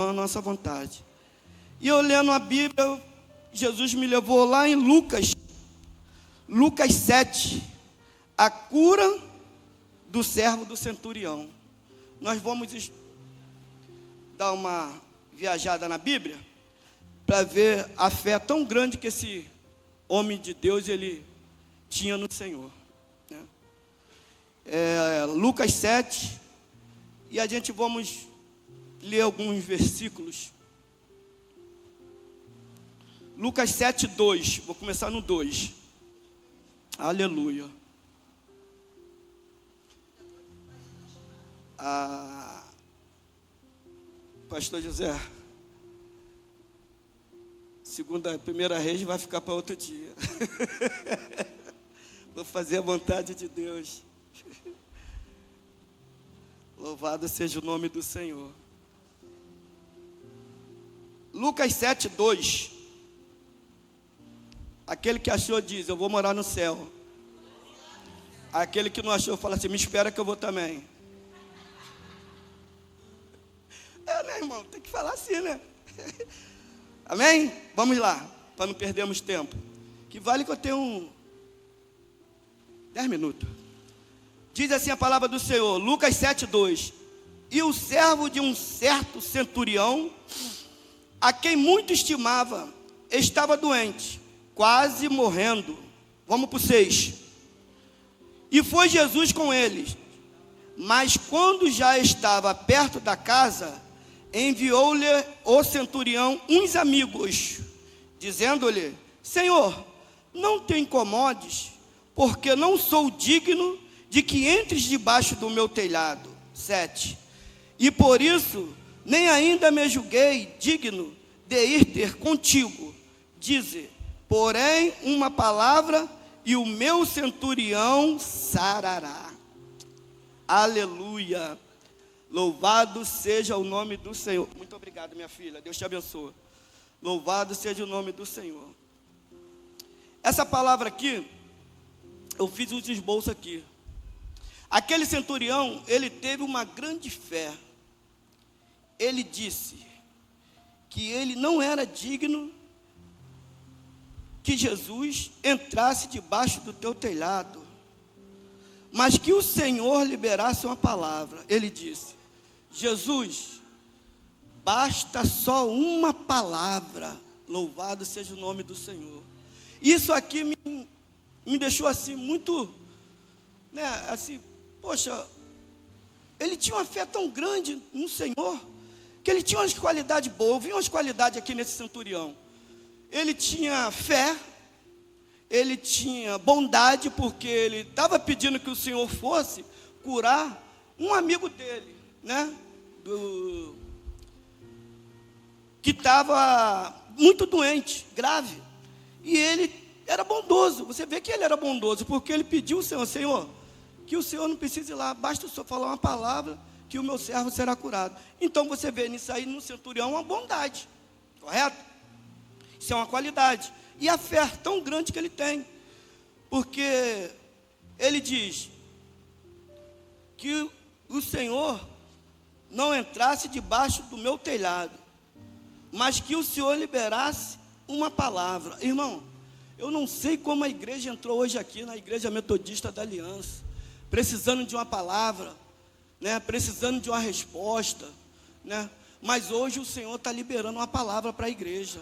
a nossa vontade. E eu lendo a Bíblia, Jesus me levou lá em Lucas 7, a cura do servo do centurião. Nós vamos dar uma viajada na Bíblia para ver a fé tão grande que esse homem de Deus ele tinha no Senhor, né? Lucas 7, e a gente vamos ler alguns versículos. Lucas 7, 2, vou começar no 2. Aleluia. Pastor José, primeira Reis vai ficar para outro dia. Vou fazer a vontade de Deus. Louvado seja o nome do Senhor. Lucas 7, 2. Aquele que achou diz, eu vou morar no céu. Aquele que não achou fala assim, me espera que eu vou também. Né, irmão? Tem que falar assim, né? Amém? Vamos lá, para não perdermos tempo. Que vale que eu tenho 10 minutos. Diz assim a palavra do Senhor, Lucas 7, 2. E o servo de um certo centurião, a quem muito estimava, estava doente, quase morrendo. Vamos para o 6. E foi Jesus com eles. Mas quando já estava perto da casa, enviou-lhe o centurião uns amigos, dizendo-lhe, Senhor, não te incomodes, porque não sou digno de que entres debaixo do meu telhado. 7. E por isso, nem ainda me julguei digno de ir ter contigo. Dize, porém, uma palavra, e o meu centurião sarará. Aleluia. Louvado seja o nome do Senhor. Muito obrigado, minha filha. Deus te abençoe. Louvado seja o nome do Senhor. Essa palavra aqui, eu fiz uns esboços aqui. Aquele centurião, ele teve uma grande fé. Ele disse que ele não era digno que Jesus entrasse debaixo do teu telhado, mas que o Senhor liberasse uma palavra. Ele disse, Jesus, basta só uma palavra. Louvado seja o nome do Senhor. Isso aqui me deixou assim muito, né, assim, poxa, ele tinha uma fé tão grande no Senhor, que ele tinha umas qualidades boas. Eu vi umas qualidades aqui nesse centurião. Ele tinha fé, ele tinha bondade, porque ele estava pedindo que o Senhor fosse curar um amigo dele, né, que estava muito doente, grave. E ele era bondoso. Você vê que ele era bondoso, porque ele pediu ao Senhor, Senhor, que o Senhor não precise ir lá, basta o Senhor falar uma palavra, que o meu servo será curado. Então você vê nisso aí, no centurião, uma bondade, correto? Isso é uma qualidade. E a fé tão grande que ele tem, porque ele diz que o Senhor não entrasse debaixo do meu telhado, mas que o Senhor liberasse uma palavra. Irmão, eu não sei como a igreja entrou hoje aqui, na Igreja Metodista da Aliança, precisando de uma palavra, né, precisando de uma resposta, né, mas hoje o Senhor está liberando uma palavra para a igreja.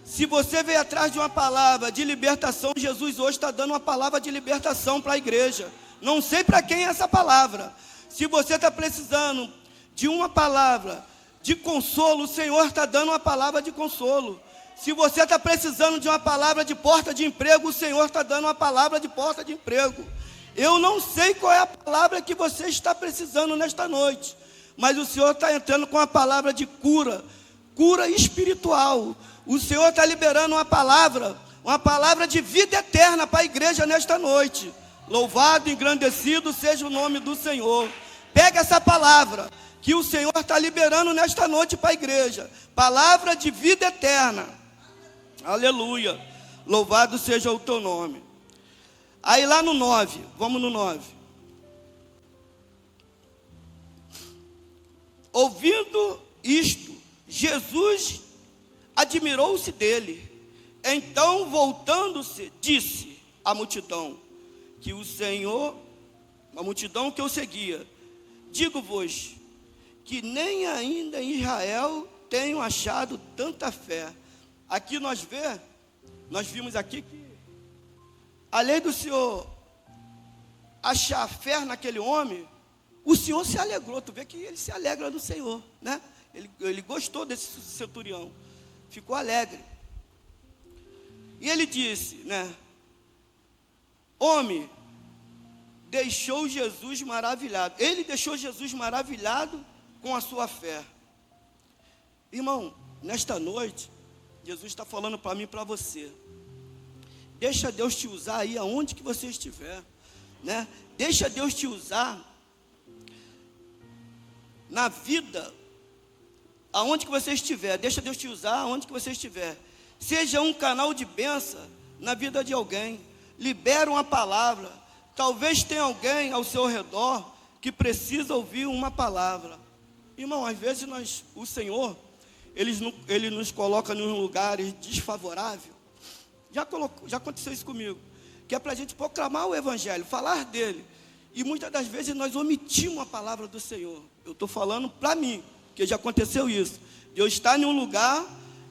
Se você veio atrás de uma palavra de libertação, Jesus hoje está dando uma palavra de libertação para a igreja. Não sei para quem é essa palavra. Se você está precisando de uma palavra de consolo, o Senhor está dando uma palavra de consolo. Se você está precisando de uma palavra de porta de emprego, o Senhor está dando uma palavra de porta de emprego. Eu não sei qual é a palavra que você está precisando nesta noite, mas o Senhor está entrando com a palavra de cura, cura espiritual. O Senhor está liberando uma palavra de vida eterna para a igreja nesta noite. Louvado e engrandecido seja o nome do Senhor. Pega essa palavra que o Senhor está liberando nesta noite para a igreja. Palavra de vida eterna. Aleluia. Louvado seja o teu nome. Aí lá no 9, vamos no 9. Ouvindo isto, Jesus admirou-se dele. Então, voltando-se, disse à multidão que o Senhor, a multidão que o seguia: digo-vos que nem ainda em Israel tenho achado tanta fé. Aqui nós vimos aqui que, além do Senhor achar fé naquele homem, o Senhor se alegrou. Tu vê que ele se alegra no Senhor, né? Ele gostou desse centurião, ficou alegre. E ele disse, né? Homem, deixou Jesus maravilhado. Ele deixou Jesus maravilhado com a sua fé. Irmão, nesta noite, Jesus está falando para mim e para você. Deixa Deus te usar aí aonde que você estiver, né? Deixa Deus te usar na vida, aonde que você estiver. Deixa Deus te usar aonde que você estiver. Seja um canal de bênção na vida de alguém. Libera uma palavra. Talvez tenha alguém ao seu redor que precisa ouvir uma palavra. Irmão, às vezes o Senhor, Ele nos coloca em lugares desfavoráveis. Já aconteceu isso comigo. Que é para a gente proclamar o Evangelho, falar dele. E muitas das vezes nós omitimos a palavra do Senhor. Eu estou falando para mim, que já aconteceu isso. Deus está em um lugar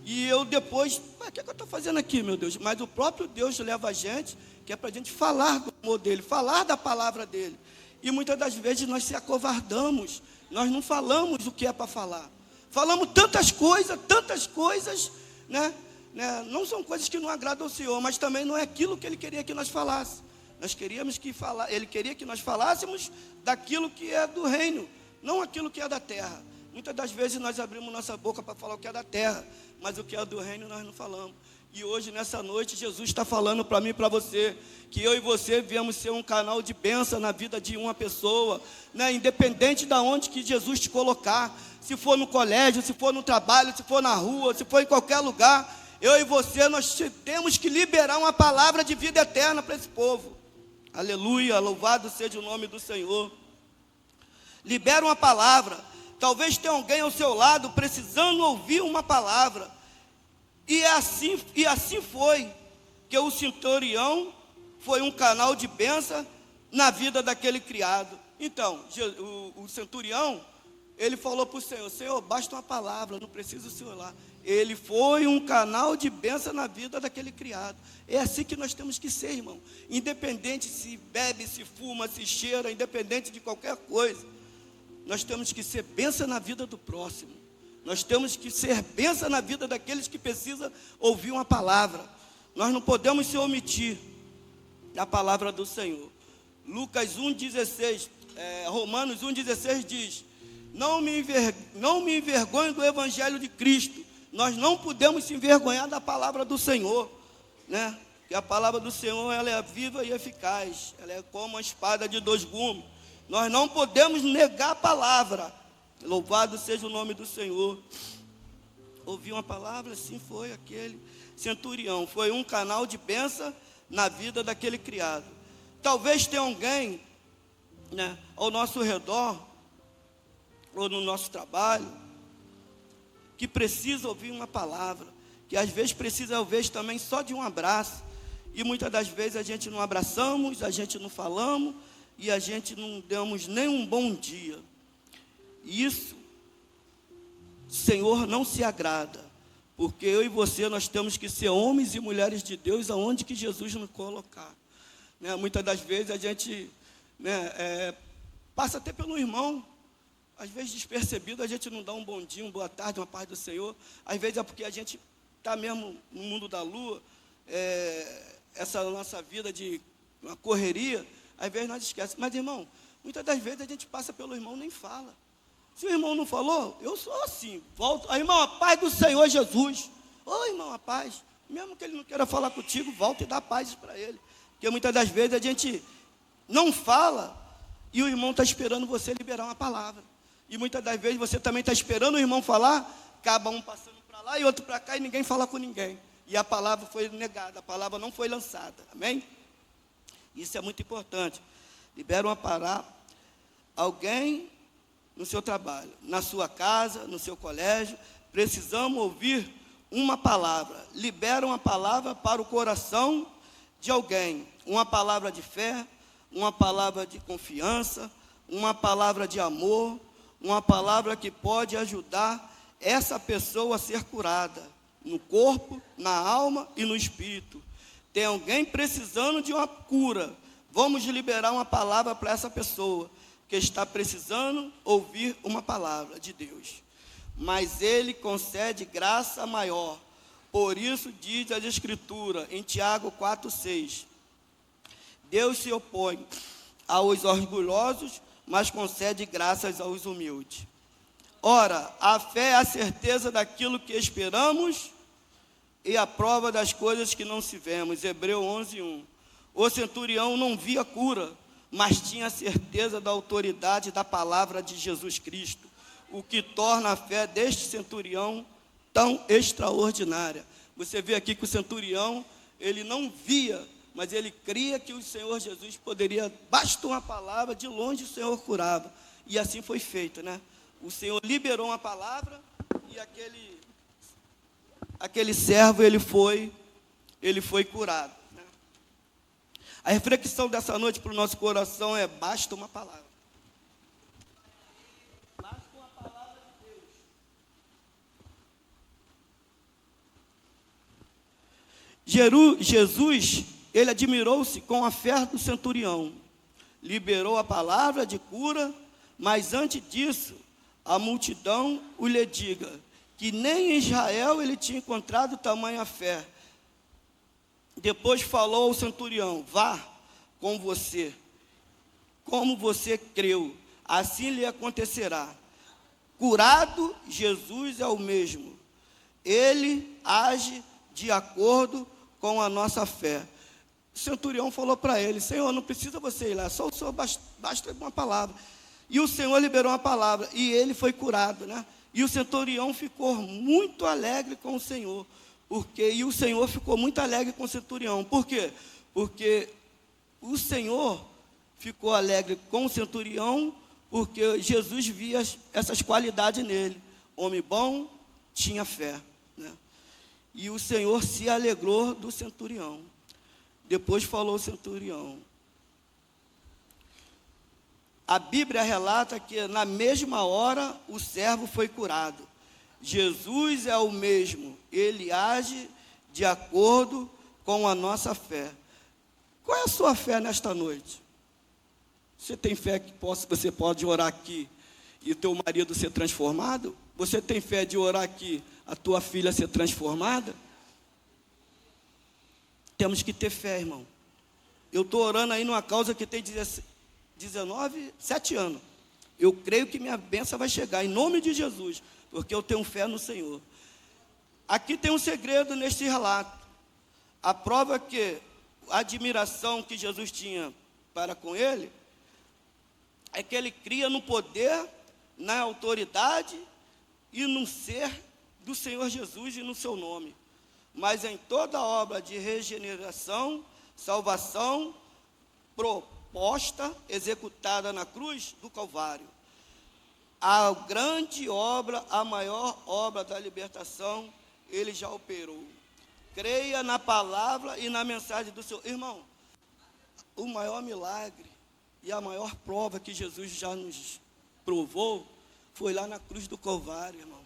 e eu depois, o que é que eu estou fazendo aqui, meu Deus? Mas o próprio Deus leva a gente, que é para a gente falar do amor dele, falar da palavra dele. E muitas das vezes nós se acovardamos, nós não falamos o que é para falar. Falamos tantas coisas, né? Não são coisas que não agradam ao Senhor, mas também não é aquilo que Ele queria que nós falássemos. Ele queria que nós falássemos daquilo que é do reino, não aquilo que é da terra. Muitas das vezes nós abrimos nossa boca para falar o que é da terra, mas o que é do reino nós não falamos. E hoje, nessa noite, Jesus está falando para mim e para você, que eu e você viemos ser um canal de bênção na vida de uma pessoa, né? Independente de onde que Jesus te colocar, se for no colégio, se for no trabalho, se for na rua, se for em qualquer lugar, eu e você, nós temos que liberar uma palavra de vida eterna para esse povo. Aleluia, louvado seja o nome do Senhor. Libera uma palavra. Talvez tenha alguém ao seu lado precisando ouvir uma palavra. E assim foi que o centurião foi um canal de bênção na vida daquele criado. Então, o centurião, ele falou para o Senhor: Senhor, basta uma palavra, não precisa o Senhor lá. Ele foi um canal de bênção na vida daquele criado. É assim que nós temos que ser, irmão. Independente se bebe, se fuma, se cheira, independente de qualquer coisa, nós temos que ser bênção na vida do próximo. Nós temos que ser bênção na vida daqueles que precisam ouvir uma palavra. Nós não podemos se omitir da palavra do Senhor. Lucas 1,16, Romanos 1,16 diz: não me envergonhe do Evangelho de Cristo. Nós não podemos se envergonhar da palavra do Senhor, né? Porque a palavra do Senhor, ela é viva e eficaz. Ela é como uma espada de dois gumes. Nós não podemos negar a palavra. Louvado seja o nome do Senhor. Ouviu uma palavra, assim foi aquele centurião. Foi um canal de bênção na vida daquele criado. Talvez tenha alguém, né, ao nosso redor, ou no nosso trabalho, que precisa ouvir uma palavra, que às vezes precisa ouvir também só de um abraço. E muitas das vezes a gente não abraçamos, a gente não falamos, e a gente não damos nem um bom dia. Isso, Senhor, não se agrada, porque eu e você, nós temos que ser homens e mulheres de Deus aonde que Jesus nos colocar, né? Muitas das vezes a gente, né, passa até pelo irmão, às vezes despercebido, a gente não dá um bom dia, uma boa tarde, uma paz do Senhor. Às vezes é porque a gente está mesmo no mundo da lua, essa nossa vida de uma correria, às vezes nós esquecemos. Mas, irmão, muitas das vezes a gente passa pelo irmão e nem fala. Se o irmão não falou, eu sou assim, volto. Irmão, a paz do Senhor Jesus. Ô, irmão, a paz. Mesmo que ele não queira falar contigo, volta e dá paz para ele. Porque muitas das vezes a gente não fala e o irmão está esperando você liberar uma palavra. E muitas das vezes você também está esperando o irmão falar, acaba um passando para lá e outro para cá e ninguém fala com ninguém. E a palavra foi negada, a palavra não foi lançada. Amém? Isso é muito importante. Libera uma palavra. Alguém no seu trabalho, na sua casa, no seu colégio, precisamos ouvir uma palavra. Libera uma palavra para o coração de alguém, uma palavra de fé, uma palavra de confiança, uma palavra de amor, uma palavra que pode ajudar essa pessoa a ser curada, no corpo, na alma e no espírito. Tem alguém precisando de uma cura, vamos liberar uma palavra para essa pessoa, que está precisando ouvir uma palavra de Deus. Mas Ele concede graça maior. Por isso diz a Escritura, em Tiago 4,6, Deus se opõe aos orgulhosos, mas concede graças aos humildes. Ora, a fé é a certeza daquilo que esperamos e a prova das coisas que não se vemos. Hebreus 11:1. O centurião não via cura, mas tinha certeza da autoridade da palavra de Jesus Cristo, o que torna a fé deste centurião tão extraordinária. Você vê aqui que o centurião, ele não via, mas ele cria que o Senhor Jesus poderia, basta uma palavra, de longe o Senhor curava. E assim foi feito, né? O Senhor liberou uma palavra e aquele servo, ele foi curado, né? A reflexão dessa noite para o nosso coração é: basta uma palavra. Basta uma palavra de Deus. Jesus, ele admirou-se com a fé do centurião, liberou a palavra de cura, mas antes disso, a multidão o lhe diga que nem em Israel ele tinha encontrado tamanha fé. Depois falou ao centurião: vá com você, como você creu, assim lhe acontecerá. Curado, Jesus é o mesmo. Ele age de acordo com a nossa fé. O centurião falou para ele: Senhor, não precisa você ir lá, só o Senhor basta uma palavra. E o Senhor liberou uma palavra, e ele foi curado, né? E o centurião ficou muito alegre com o Senhor, e o Senhor ficou muito alegre com o centurião. Por quê? Porque o Senhor ficou alegre com o centurião, porque Jesus via essas qualidades nele. Homem bom, tinha fé, né? E o Senhor se alegrou do centurião. Depois falou o centurião. A Bíblia relata que na mesma hora o servo foi curado. Jesus é o mesmo, ele age de acordo com a nossa fé. Qual é a sua fé nesta noite? Você tem fé que você pode orar aqui e o teu marido ser transformado? Você tem fé de orar aqui, a tua filha ser transformada? Temos que ter fé, irmão. Eu estou orando aí numa causa que tem 7 anos. Eu creio que minha bênção vai chegar, em nome de Jesus, porque eu tenho fé no Senhor. Aqui tem um segredo neste relato. A prova que a admiração que Jesus tinha para com ele, é que ele cria no poder, na autoridade e no ser do Senhor Jesus e no seu nome. Mas em toda obra de regeneração, salvação, proposta, executada na cruz do Calvário, a grande obra, a maior obra da libertação, ele já operou. Creia na palavra e na mensagem do Senhor. Irmão, o maior milagre e a maior prova que Jesus já nos provou foi lá na cruz do Calvário, irmão,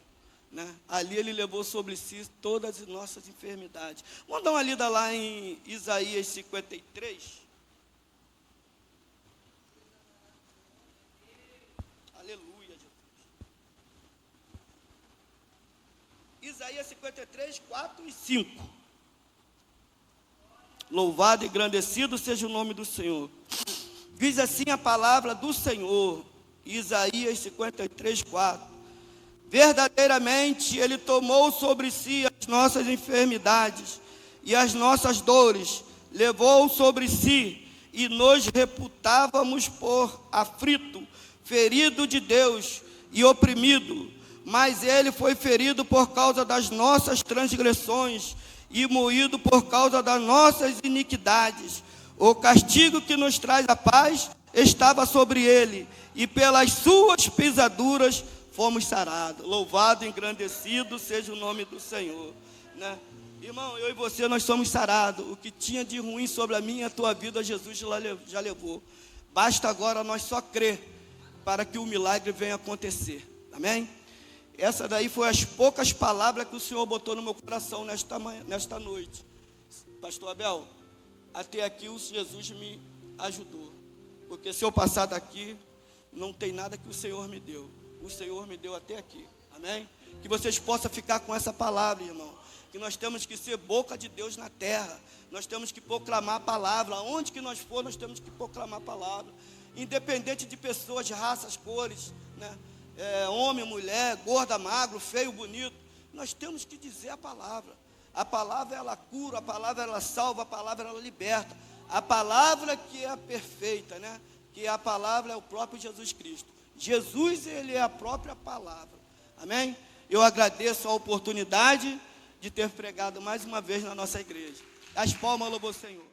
né? Ali ele levou sobre si todas as nossas enfermidades. Vamos dar uma lida lá em Isaías 53. Aleluia, Jesus. Isaías 53, 4 e 5. Louvado e engrandecido seja o nome do Senhor. Diz assim a palavra do Senhor, Isaías 53, 4. Verdadeiramente Ele tomou sobre si as nossas enfermidades e as nossas dores, levou sobre si, e nos reputávamos por aflito, ferido de Deus e oprimido. Mas Ele foi ferido por causa das nossas transgressões e moído por causa das nossas iniquidades. O castigo que nos traz a paz estava sobre ele, e pelas suas pisaduras fomos sarados. Louvado e engrandecido seja o nome do Senhor, né? Irmão, eu e você, nós somos sarados. O que tinha de ruim sobre a minha e a tua vida, Jesus já levou. Basta agora nós só crer para que o milagre venha acontecer. Amém? Essa daí foi as poucas palavras que o Senhor botou no meu coração nesta noite. Pastor Abel, até aqui o Jesus me ajudou. Porque se eu passar daqui, não tem nada que o Senhor me deu. O Senhor me deu até aqui. Amém? Que vocês possam ficar com essa palavra, irmão. Que nós temos que ser boca de Deus na terra. Nós temos que proclamar a palavra. Onde que nós for, nós temos que proclamar a palavra. Independente de pessoas, raças, cores, né? Homem, mulher, gorda, magro, feio, bonito. Nós temos que dizer a palavra. A palavra, ela cura, a palavra, ela salva, a palavra, ela liberta. A palavra que é a perfeita, né? Que a palavra é o próprio Jesus Cristo. Jesus, ele é a própria palavra. Amém? Eu agradeço a oportunidade de ter pregado mais uma vez na nossa igreja. As palmas, louvor, Senhor.